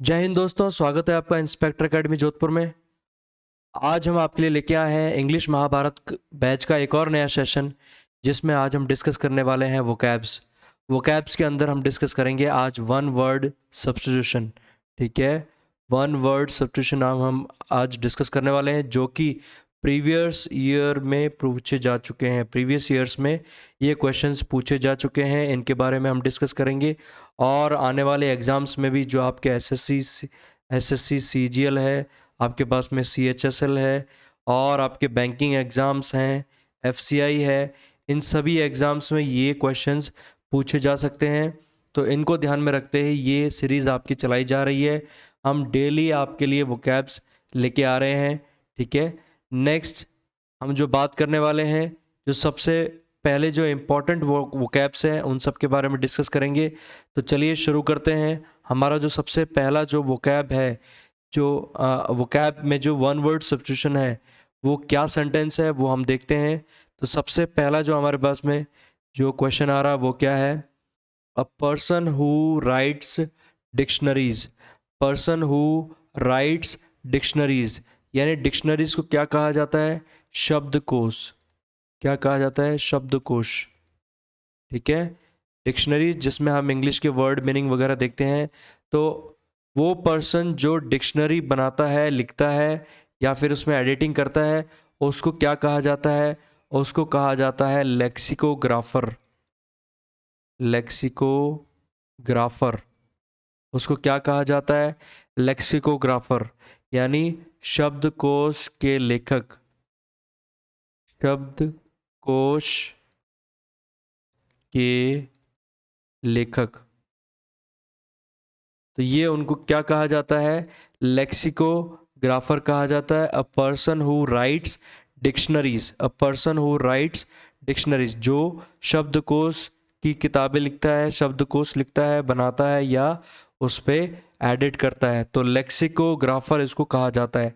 जय हिंद दोस्तों, स्वागत है आपका इंस्पेक्टर एकेडमी जोधपुर में। आज हम आपके लिए लेके आए हैं इंग्लिश महाभारत बैच का एक और नया सेशन, जिसमें आज हम डिस्कस करने वाले हैं वोकैब्स। वोकैब्स के अंदर हम डिस्कस करेंगे आज वन वर्ड सब्स्टिट्यूशन। ठीक है, वन वर्ड सब्स्टिट्यूशन नाम हम आज डिस्कस करने वाले हैं, जो कि प्रीवियस ईयर में पूछे जा चुके हैं। प्रीवियस ईयर्स में ये क्वेश्चंस पूछे जा चुके हैं, इनके बारे में हम डिस्कस करेंगे। और आने वाले एग्ज़ाम्स में भी जो आपके एसएससी सीजीएल है, आपके पास में सीएचएसएल है, और आपके बैंकिंग एग्ज़ाम्स हैं, एफसीआई है, इन सभी एग्ज़ाम्स में ये क्वेश्चंस पूछे जा सकते हैं। तो इनको ध्यान में रखते हुए ये सीरीज़ आपकी चलाई जा रही है। हम डेली आपके लिए वोकैब्स लेके आ रहे हैं। ठीक है, नेक्स्ट हम जो बात करने वाले हैं, जो सबसे पहले जो इम्पोर्टेंट वोकैब्स हैं, उन सब के बारे में डिस्कस करेंगे। तो चलिए शुरू करते हैं। हमारा जो सबसे पहला जो वोकैब है, जो वोकैब में जो वन वर्ड सब्स्टिट्यूशन है, वो क्या सेंटेंस है वो हम देखते हैं। तो सबसे पहला जो हमारे पास में जो क्वेश्चन आ रहा है वो क्या है? अ person who rights dictionaries. Person who rights dictionaries, यानी डिक्शनरीज को क्या कहा जाता है? शब्दकोश। क्या कहा जाता है? शब्दकोश। ठीक है, डिक्शनरी जिसमें हम इंग्लिश के वर्ड मीनिंग वगैरह देखते हैं। तो वो पर्सन जो डिक्शनरी बनाता है, लिखता है, या फिर उसमें एडिटिंग करता है, उसको क्या कहा जाता है? उसको कहा जाता है लेक्सिकोग्राफर। लेक्सिकोग्राफर, उसको क्या कहा जाता है? लेक्सिकोग्राफर, यानी शब्दकोश के लेखक। शब्दकोश के लेखक। तो ये उनको क्या कहा जाता है? लेक्सिकोग्राफर कहा जाता है। अ person who rights dictionaries. A person who rights dictionaries, जो शब्दकोश की किताबें लिखता है, शब्दकोश लिखता है, बनाता है, या उस पर एडिट करता है, तो लेक्सिकोग्राफर इसको कहा जाता है।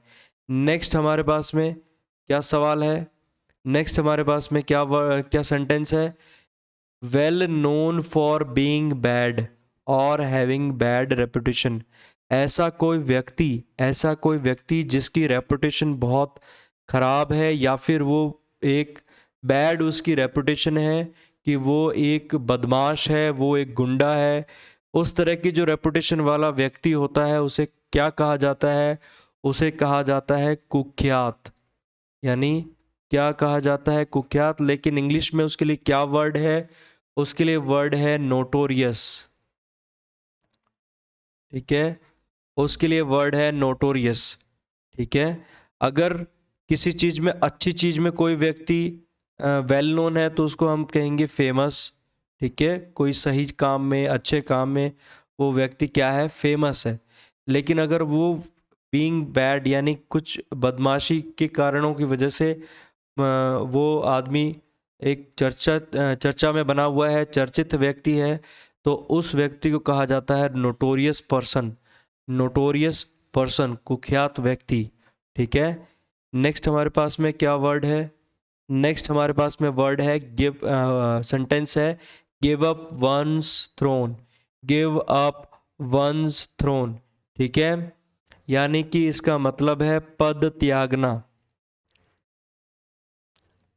नेक्स्ट हमारे पास में क्या सवाल है? नेक्स्ट हमारे पास में क्या सेंटेंस है? Well known for being bad और हैविंग बैड रेपुटेशन। ऐसा कोई व्यक्ति जिसकी रेपुटेशन बहुत ख़राब है, या फिर वो एक बैड उसकी रेपुटेशन है कि वो एक बदमाश है, वो एक गुंडा है, उस तरह की जो रेपुटेशन वाला व्यक्ति होता है, उसे क्या कहा जाता है? उसे कहा जाता है कुख्यात। यानी क्या कहा जाता है? कुख्यात। लेकिन इंग्लिश में उसके लिए क्या वर्ड है? उसके लिए वर्ड है नोटोरियस। ठीक है, उसके लिए वर्ड है नोटोरियस। ठीक है, अगर किसी चीज़ में, अच्छी चीज़ में कोई व्यक्ति वेल नोन है, तो उसको हम कहेंगे फेमस। ठीक है, कोई सही काम में, अच्छे काम में वो व्यक्ति क्या है? फेमस है। लेकिन अगर वो बीइंग बैड, यानी कुछ बदमाशी के कारणों की वजह से वो आदमी एक चर्चा में बना हुआ है, चर्चित व्यक्ति है, तो उस व्यक्ति को कहा जाता है नोटोरियस पर्सन। नोटोरियस पर्सन, कुख्यात व्यक्ति। ठीक है, नेक्स्ट हमारे पास में क्या वर्ड है? नेक्स्ट हमारे पास में वर्ड है गिव। सेंटेंस है give up once thrown. Give up once thrown. ठीक है, यानी कि इसका मतलब है पद त्यागना।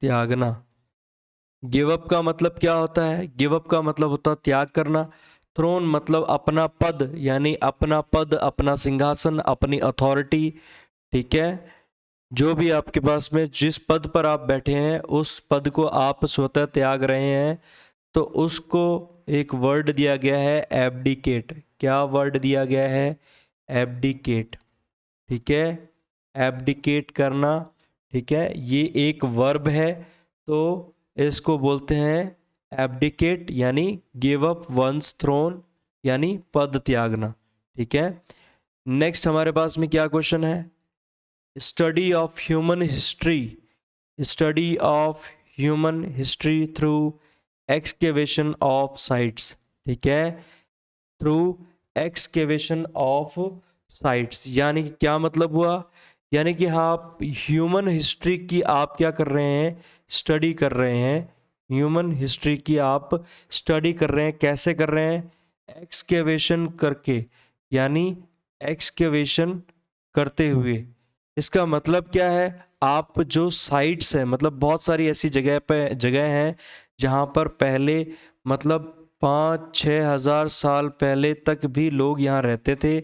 त्यागना। गिव अप का मतलब क्या होता है? गिव अप का मतलब होता है त्याग करना। थ्रोन मतलब अपना पद, यानी अपना पद, अपना सिंहासन, अपनी अथॉरिटी। ठीक है, जो भी आपके पास में जिस पद पर आप बैठे हैं, उस पद को आप स्वतः त्याग रहे हैं, तो उसको एक वर्ड दिया गया है एब्डिकेट। क्या वर्ड दिया गया है? एब्डिकेट। ठीक है, एब्डिकेट करना। ठीक है, ये एक वर्ब है, तो इसको बोलते हैं एब्डिकेट, यानी गिव अप वंस थ्रोन, यानी पद त्यागना। ठीक है, नेक्स्ट हमारे पास में क्या क्वेश्चन है? Study of human history. Study of human history through excavation of sites. ठीक है, थ्रू एक्सकेवेशन ऑफ साइट्स, यानी कि क्या मतलब हुआ? यानी कि हाँ, आप ह्यूमन हिस्ट्री की आप क्या कर रहे हैं? स्टडी कर रहे हैं। ह्यूमन हिस्ट्री की आप स्टडी कर रहे हैं। कैसे कर रहे हैं? एक्सकेवेशन करके, यानी एक्सकेवेशन करते हुए। इसका मतलब क्या है, आप जो साइट्स हैं, मतलब बहुत सारी ऐसी जगह हैं जहाँ पर पहले मतलब 5-6 हज़ार साल पहले तक भी लोग यहाँ रहते थे।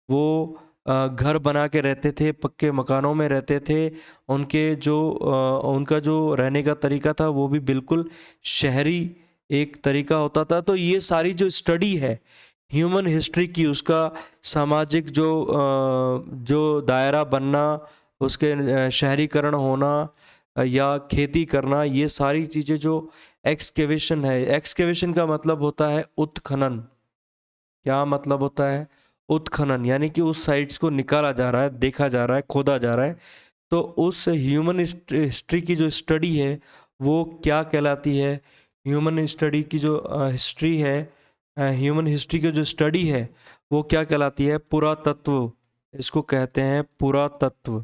वो घर बना के रहते थे, पक्के मकानों में रहते थे। उनका जो रहने का तरीका था वो भी बिल्कुल शहरी एक तरीका होता था। तो ये सारी जो स्टडी है ह्यूमन हिस्ट्री की, उसका सामाजिक जो दायरा बनना, उसके शहरीकरण होना या खेती करना, ये सारी चीज़ें जो एक्सकेवेशन है, एक्सकेवेशन का मतलब होता है उत्खनन। क्या मतलब होता है? उत्खनन, यानी कि उस साइट्स को निकाला जा रहा है, देखा जा रहा है, खोदा जा रहा है। तो उस ह्यूमन हिस्ट्री की जो स्टडी है वो क्या कहलाती है? ह्यूमन स्टडी की जो हिस्ट्री है, ह्यूमन हिस्ट्री की जो स्टडी है वो क्या कहलाती है? पुरातत्व। इसको कहते हैं पुरातत्व।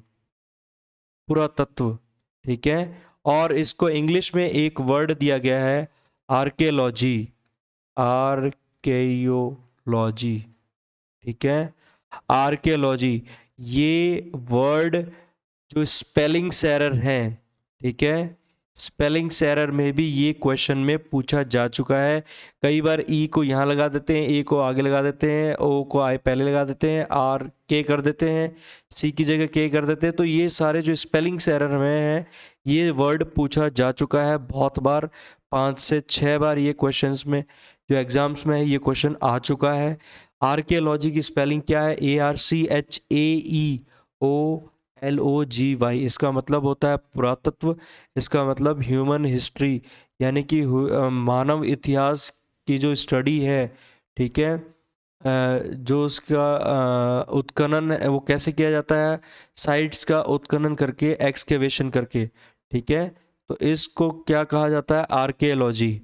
पुरातत्व, ठीक है। और इसको इंग्लिश में एक वर्ड दिया गया है, आर्कियोलॉजी। आर्कियोलॉजी, ठीक है। आर्कियोलॉजी, ये वर्ड जो स्पेलिंग्स एरर हैं, ठीक है, स्पेलिंग्स एरर में भी ये क्वेश्चन में पूछा जा चुका है। कई बार ई को यहाँ लगा देते हैं, ए को आगे लगा देते हैं, ओ को आई पहले लगा देते हैं, आर के कर देते हैं, सी की जगह के कर देते हैं। तो ये सारे जो स्पेलिंग्स एरर में हैं, ये वर्ड पूछा जा चुका है बहुत बार, 5 से 6 बार ये क्वेश्चंस में, जो एग्ज़ाम्स में है, ये क्वेश्चन आ चुका है। आर्कियोलॉजी की स्पेलिंग क्या है? ARCHAEOLOGY। इसका मतलब होता है पुरातत्व। इसका मतलब ह्यूमन हिस्ट्री, यानी कि मानव इतिहास की जो स्टडी है, ठीक है। जो उसका उत्खनन है वो कैसे किया जाता है? साइट्स का उत्खनन करके, एक्सकेवेशन करके, ठीक है। तो इसको क्या कहा जाता है? आर्कियोलॉजी।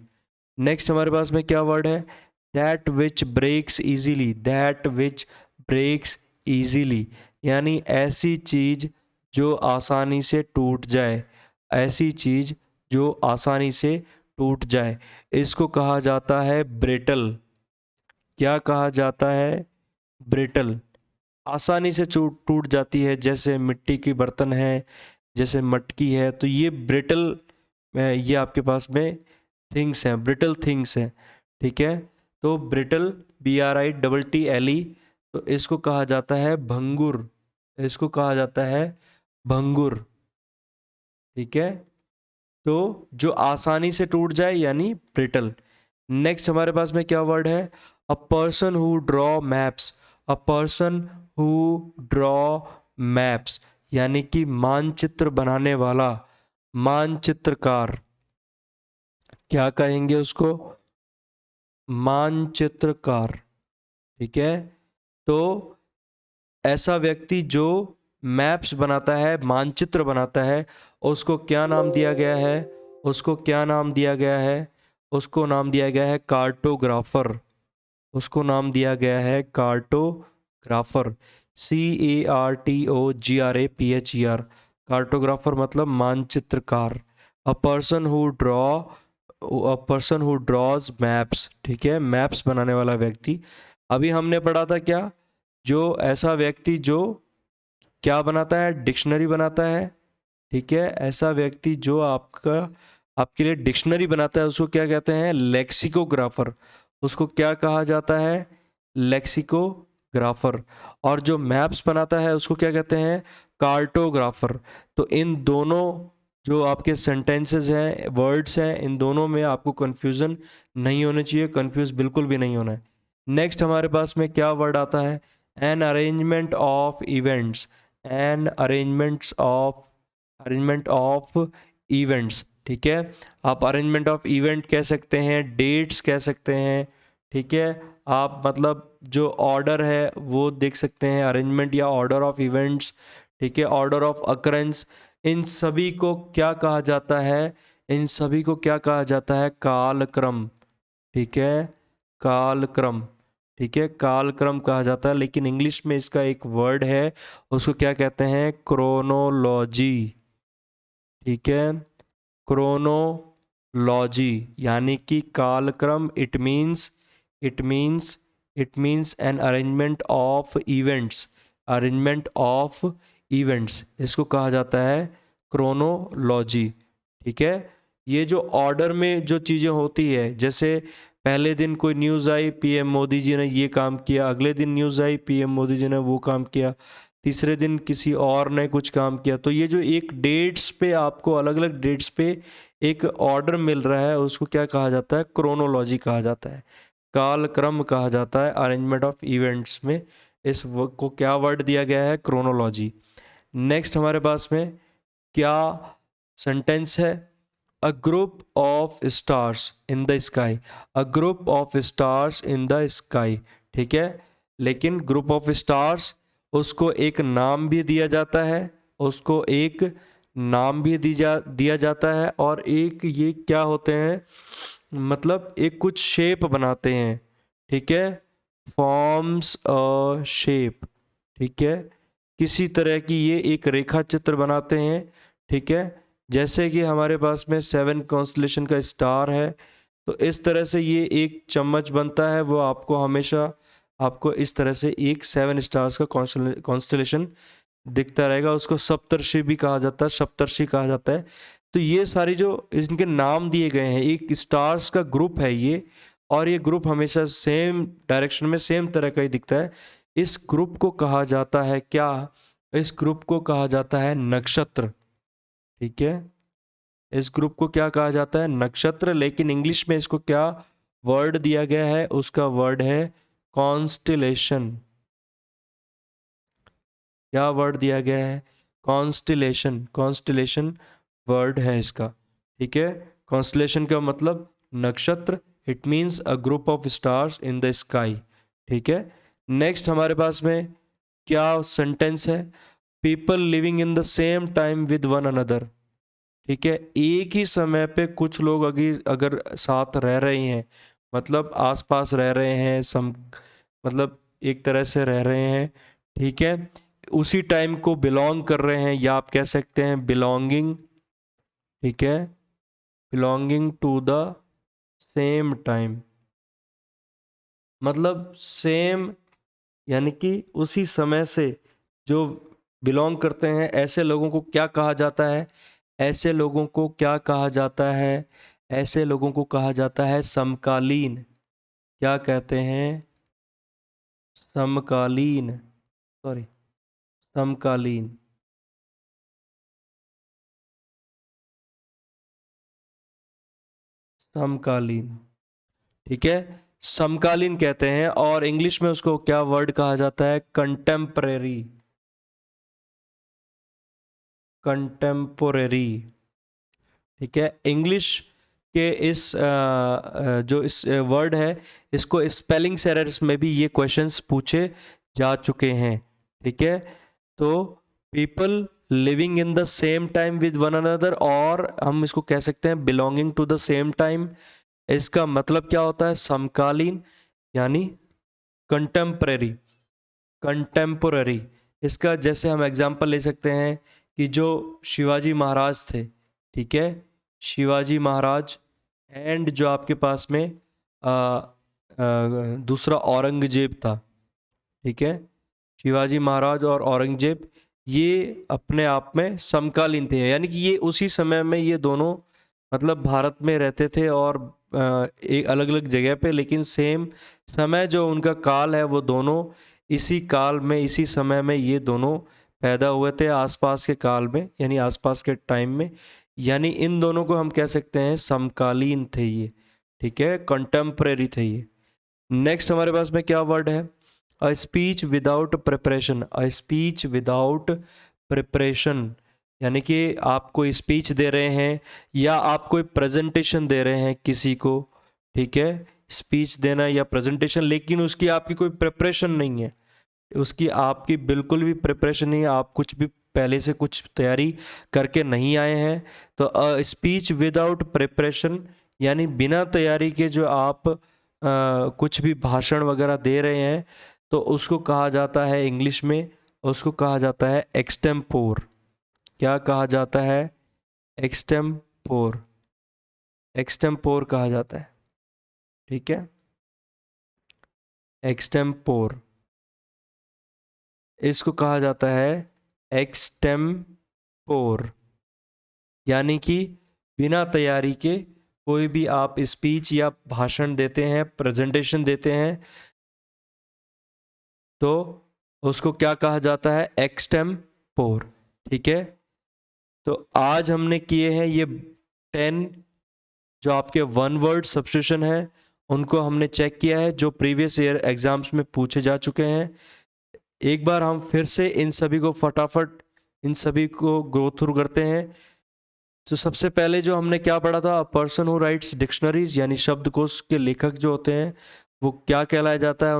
नेक्स्ट हमारे पास में क्या वर्ड है? That which breaks easily. That which breaks easily, यानी ऐसी चीज जो आसानी से टूट जाए। ऐसी चीज जो आसानी से टूट जाए, इसको कहा जाता है ब्रिटल। क्या कहा जाता है? ब्रिटल। आसानी से टूट जाती है, जैसे मिट्टी की बर्तन है, जैसे मटकी है, तो ये ब्रिटल, ये आपके पास में थिंग्स हैं, ब्रिटल थिंग्स हैं, ठीक है। तो ब्रिटल, BRITTLE, तो इसको कहा जाता है भंगुर। इसको कहा जाता है भंगुर, ठीक है। तो जो आसानी से टूट जाए यानी ब्रिटल। नेक्स्ट हमारे पास में क्या वर्ड है? अ person who draw maps. A person who draw maps, यानी कि मानचित्र बनाने वाला, मानचित्रकार। क्या कहेंगे उसको? मानचित्रकार, ठीक है। तो ऐसा व्यक्ति जो मैप्स बनाता है, मानचित्र बनाता है, उसको क्या नाम दिया गया है? उसको क्या नाम दिया गया है? उसको नाम दिया गया है कार्टोग्राफर। उसको नाम दिया गया है कार्टोग्राफर। CARTOGRAPHER। कार्टोग्राफर मतलब मानचित्रकार। A person who draws maps, ठीक है, मैप्स बनाने वाला व्यक्ति। अभी हमने पढ़ा था क्या? जो ऐसा व्यक्ति जो क्या बनाता है? डिक्शनरी बनाता है, ठीक है। ऐसा व्यक्ति जो आपके लिए डिक्शनरी बनाता है, उसको क्या कहते हैं? लेक्सिकोग्राफर। उसको क्या कहा जाता है? लेक्सिकोग्राफर। और जो मैप्स बनाता है उसको क्या कहते हैं? कार्टोग्राफर। तो इन दोनों जो आपके सेंटेंसेस हैं, वर्ड्स हैं, इन दोनों में आपको कन्फ्यूज़न नहीं होनी चाहिए, कन्फ्यूज़ बिल्कुल भी नहीं होना है। नेक्स्ट हमारे पास में क्या वर्ड आता है? N arrangement of events. N arrangement of events, ठीक है। आप अरेंजमेंट ऑफ इवेंट कह सकते हैं, डेट्स कह सकते हैं, ठीक है। आप मतलब जो ऑर्डर है वो देख सकते हैं, अरेंजमेंट या ऑर्डर ऑफ इवेंट्स, ठीक है, ऑर्डर ऑफ अकरेंस। इन सभी को क्या कहा जाता है? इन सभी को क्या कहा जाता है? कालक्रम, ठीक है, कालक्रम, ठीक है, कालक्रम कहा जाता है। लेकिन इंग्लिश में इसका एक वर्ड है, उसको क्या कहते हैं? क्रोनोलॉजी, ठीक है, क्रोनोलॉजी, यानी कि कालक्रम। It means it means an arrangement of events, arrangement of events, इसको कहा जाता है क्रोनोलॉजी। ठीक है, ये जो ऑर्डर में जो चीज़ें होती है, जैसे पहले दिन कोई न्यूज़ आई पीएम मोदी जी ने ये काम किया, अगले दिन न्यूज़ आई पीएम मोदी जी ने वो काम किया, तीसरे दिन किसी और ने कुछ काम किया, तो ये जो एक डेट्स पे आपको अलग अलग डेट्स पे एक ऑर्डर मिल रहा है उसको क्या कहा जाता है, क्रोनोलॉजी कहा जाता है, कालक्रम कहा जाता है अरेंजमेंट ऑफ इवेंट्स में। को क्या वर्ड दिया गया है, क्रोनोलॉजी। नेक्स्ट हमारे पास में क्या सेंटेंस है, a group of stars in the sky, a group of stars in the sky. ठीक है, लेकिन ग्रुप ऑफ स्टार्स उसको एक नाम भी दिया जाता है, उसको एक नाम भी दिया जाता है, और एक ये क्या होते हैं, मतलब एक कुछ शेप बनाते हैं। ठीक है, फॉर्म्स अ शेप। ठीक है, किसी तरह की ये एक रेखा चित्र बनाते हैं। ठीक है, जैसे कि हमारे पास में 7 कॉन्स्टलेशन का स्टार है, तो इस तरह से ये एक चम्मच बनता है, वो आपको हमेशा आपको इस तरह से एक 7 स्टार्स का कॉन्स्टलेशन दिखता रहेगा, उसको सप्तर्षि भी कहा जाता है, सप्तर्षि कहा जाता है। तो ये सारी जो इनके नाम दिए गए हैं, एक स्टार्स का ग्रुप है ये, और ये ग्रुप हमेशा सेम डायरेक्शन में सेम तरह का ही दिखता है। इस ग्रुप को कहा जाता है क्या, इस ग्रुप को कहा जाता है नक्षत्र। ठीक है, इस ग्रुप को क्या कहा जाता है, नक्षत्र। लेकिन इंग्लिश में इसको क्या वर्ड दिया गया है, उसका वर्ड है कॉन्स्टिलेशन। क्या वर्ड दिया गया है, कॉन्स्टिलेशन, कॉन्स्टिलेशन वर्ड है इसका। ठीक है, कॉन्स्टिलेशन का मतलब नक्षत्र, it means a group of stars in the sky. ठीक है, नेक्स्ट हमारे पास में क्या सेंटेंस है, people living in the same time with one another. ठीक है, एक ही समय पे कुछ लोग अगर साथ रह रहे हैं, मतलब आसपास रह रहे हैं, मतलब एक तरह से रह रहे हैं। ठीक है, उसी टाइम को बिलोंग कर रहे हैं, या आप कह सकते हैं बिलोंगिंग। ठीक है, belonging to the same time, मतलब सेम यानी कि उसी समय से जो बिलोंग करते हैं, ऐसे लोगों को क्या कहा जाता है, ऐसे लोगों को क्या कहा जाता है, ऐसे लोगों को कहा जाता है समकालीन। क्या कहते हैं, समकालीन, सॉरी, समकालीन। समकालीन। ठीक है, समकालीन कहते हैं, और इंग्लिश में उसको क्या वर्ड कहा जाता है, कंटेम्परेरी, कंटेम्पोरेरी। ठीक है, इंग्लिश के इस जो इस वर्ड है, इसको स्पेलिंग एरर्स में भी ये क्वेश्चंस पूछे जा चुके हैं। ठीक है, तो people living in the same time with one another, और हम इसको कह सकते हैं belonging to the same time. इसका मतलब क्या होता है, समकालीन यानी कंटेम्परेरी, कंटेम्पोररी। इसका जैसे हम एग्जांपल ले सकते हैं कि जो शिवाजी महाराज थे, ठीक है, शिवाजी महाराज एंड जो आपके पास में दूसरा औरंगजेब था। ठीक है, शिवाजी महाराज और औरंगजेब ये अपने आप में समकालीन थे, यानी कि ये उसी समय में ये दोनों मतलब भारत में रहते थे, और एक अलग अलग जगह पे, लेकिन सेम समय जो उनका काल है वो दोनों इसी काल में, इसी समय में ये दोनों पैदा हुए थे, आसपास के काल में, यानी आसपास के टाइम में, यानी इन दोनों को हम कह सकते हैं समकालीन थे ये। ठीक है, कंटेम्परेरी थे ये। नेक्स्ट हमारे पास में क्या वर्ड है, a speech without preparation, a speech without preparation, यानी कि आप कोई स्पीच दे रहे हैं या आप कोई प्रेजेंटेशन दे रहे हैं किसी को। ठीक है, स्पीच देना या प्रेजेंटेशन, लेकिन उसकी आपकी कोई प्रिपरेशन नहीं है, उसकी आपकी बिल्कुल भी प्रिपरेशन नहीं है, आप कुछ भी पहले से कुछ तैयारी करके नहीं आए हैं, तो अ स्पीच विदाउट प्रिपरेशन यानी बिना तैयारी के जो आप कुछ भी भाषण वगैरह दे रहे हैं, तो उसको कहा जाता है इंग्लिश में, उसको कहा जाता है एक्सटेम्पोर। क्या कहा जाता है, एक्सटेम्पोर, एक्सटेम्पोर कहा जाता है। ठीक है, एक्सटेम्पोर, इसको कहा जाता है एक्सटेम्पोर, यानी कि बिना तैयारी के कोई भी आप स्पीच या भाषण देते हैं, प्रेजेंटेशन देते हैं, तो उसको क्या कहा जाता है? एक्सटेम्पोर। ठीक है, तो आज हमने किए हैं ये 10 जो आपके वन वर्ड सब्स्टिट्यूशन है, उनको हमने चेक किया है जो प्रीवियस ईयर एग्जाम्स में पूछे जा चुके हैं। एक बार हम फिर से इन सभी को फटाफट इन सभी को गो थ्रू करते हैं। तो सबसे पहले जो हमने क्या पढ़ा था, पर्सन हु राइट्स डिक्शनरीज, यानी शब्दकोश के लेखक जो होते हैं वो क्या कहलाया जाता है?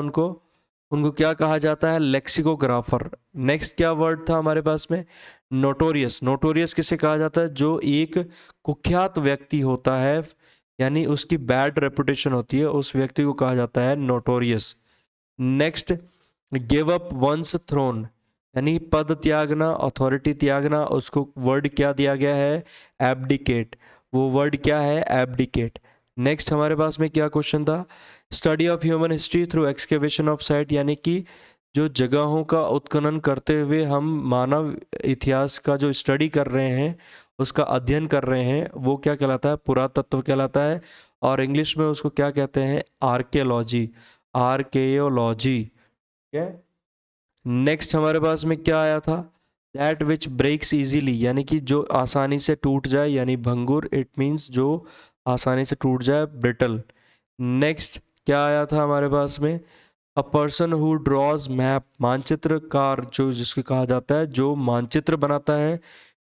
उनको क्या कहा जाता है? लेक्सिकोग्राफर। नेक्स्ट क्या वर्ड था हमारे पास में? नोटोरियस। नोटोरियस किसे कहा जाता है? जो एक कुख्यात व्यक्ति होता है, यानी उसकी बैड रेपुटेशन होती है, उस व्यक्ति को कहा जाता है notorious. Next, give up once thrown, यानी पद त्यागना, अथॉरिटी त्यागना, उसको वर्ड क्या दिया गया है? एब्डिकेट। वो वर्ड क्या है? एब्डिकेट। नेक्स्ट हमारे पास में क्या क्वेश्चन था? Study of human history through excavation of site, यानी कि जो जगहों का उत्खनन करते हुए हम मानव इतिहास का जो स्टडी कर रहे हैं, उसका अध्ययन कर रहे हैं, वो क्या कहलाता है? पुरातत्व कहलाता है। और इंग्लिश में उसको क्या कहते हैं? आर्कियोलॉजी। आर्कियोलॉजी। ठीक है। नेक्स्ट हमारे पास में क्या आया था? दैट विच ब्रेक्स इजीली, यानी कि जो आसानी से टूट जाए, यानी भंगुर, इट मीन्स जो आसानी से टूट जाए, ब्रिटल। नेक्स्ट क्या आया था हमारे पास में? A person who draws map, मानचित्रकार जो जिसको कहा जाता है, जो मानचित्र बनाता है,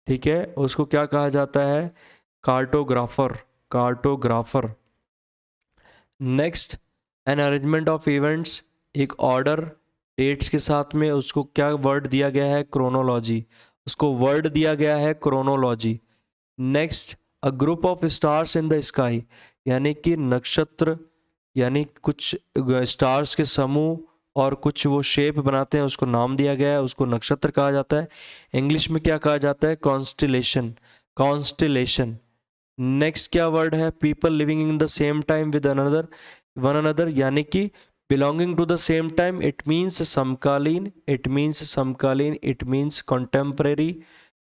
ठीक है, उसको क्या कहा जाता है? Cartographer. Cartographer. Next, N arrangement of events, एक ऑर्डर डेट्स के साथ में, उसको क्या वर्ड दिया गया है? क्रोनोलॉजी। उसको वर्ड दिया गया है chronology. Next, a group of stars in the sky, यानी कि नक्षत्र, यानी कुछ स्टार्स के समूह और कुछ वो शेप बनाते हैं, उसको नाम दिया गया है, उसको नक्षत्र कहा जाता है। इंग्लिश में क्या कहा जाता है? कॉन्स्टिलेशन। कॉन्स्टिलेशन। नेक्स्ट क्या वर्ड है? People living in the same time with another, one another, यानी कि belonging to the same time, it means समकालीन, इट मीन्स समकालीन, इट मीन्स कॉन्टेम्परेरी,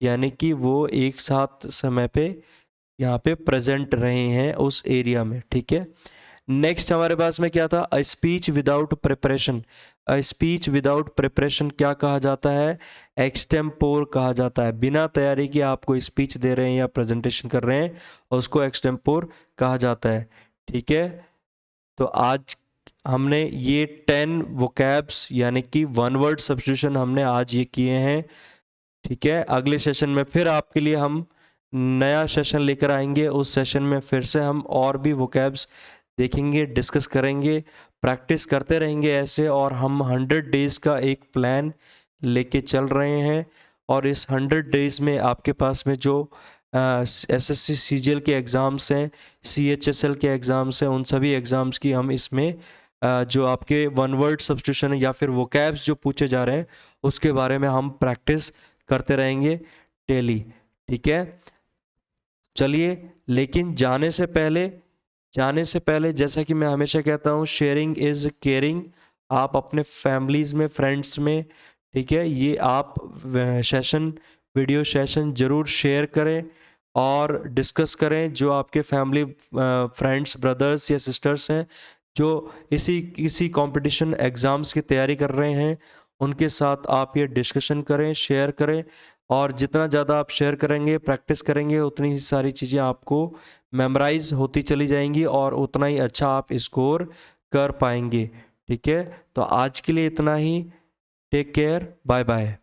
यानी कि वो एक साथ समय पे यहाँ पे प्रेजेंट रहे हैं उस एरिया में। ठीक है। नेक्स्ट हमारे पास में क्या था? A speech without preparation. A speech without preparation क्या कहा जाता है? एक्सटेम्पोर कहा जाता है। बिना तैयारी के आप कोई स्पीच दे रहे हैं या प्रेजेंटेशन कर रहे हैं, उसको एक्सटेम्पोर कहा जाता है। ठीक है। तो आज हमने ये 10 वोकैब्स यानी कि वन वर्ड सब्स्टिट्यूशन हमने आज ये किए हैं। ठीक है। अगले सेशन में फिर आपके लिए हम नया सेशन लेकर आएंगे। उस सेशन में फिर से हम और भी वोकैब्स देखेंगे, डिस्कस करेंगे, प्रैक्टिस करते रहेंगे ऐसे। और हम 100 डेज़ का एक प्लान लेके चल रहे हैं। और इस 100 डेज़ में आपके पास में जो एसएससी सीजीएल के एग्ज़ाम्स हैं, सीएचएसएल के एग्ज़ाम्स हैं, उन सभी एग्ज़ाम्स की हम इसमें जो आपके वन वर्ड सब्स्टिट्यूशन या फिर वोकैब्स जो पूछे जा रहे हैं, उसके बारे में हम प्रैक्टिस करते रहेंगे डेली। ठीक है। चलिए, लेकिन जाने से पहले जैसा कि मैं हमेशा कहता हूँ, शेयरिंग इज़ केयरिंग। आप अपने फैमिलीज़ में, फ्रेंड्स में, ठीक है, ये आप वीडियो सेशन ज़रूर शेयर करें और डिस्कस करें। जो आपके फैमिली फ्रेंड्स, ब्रदर्स या सिस्टर्स हैं जो किसी कंपटीशन एग्ज़ाम्स की तैयारी कर रहे हैं, उनके साथ आप ये डिस्कशन करें, शेयर करें। और जितना ज़्यादा आप शेयर करेंगे, प्रैक्टिस करेंगे, उतनी ही सारी चीज़ें आपको मेमोराइज होती चली जाएंगी और उतना ही अच्छा आप स्कोर कर पाएंगे। ठीक है। तो आज के लिए इतना ही। Take care, bye bye.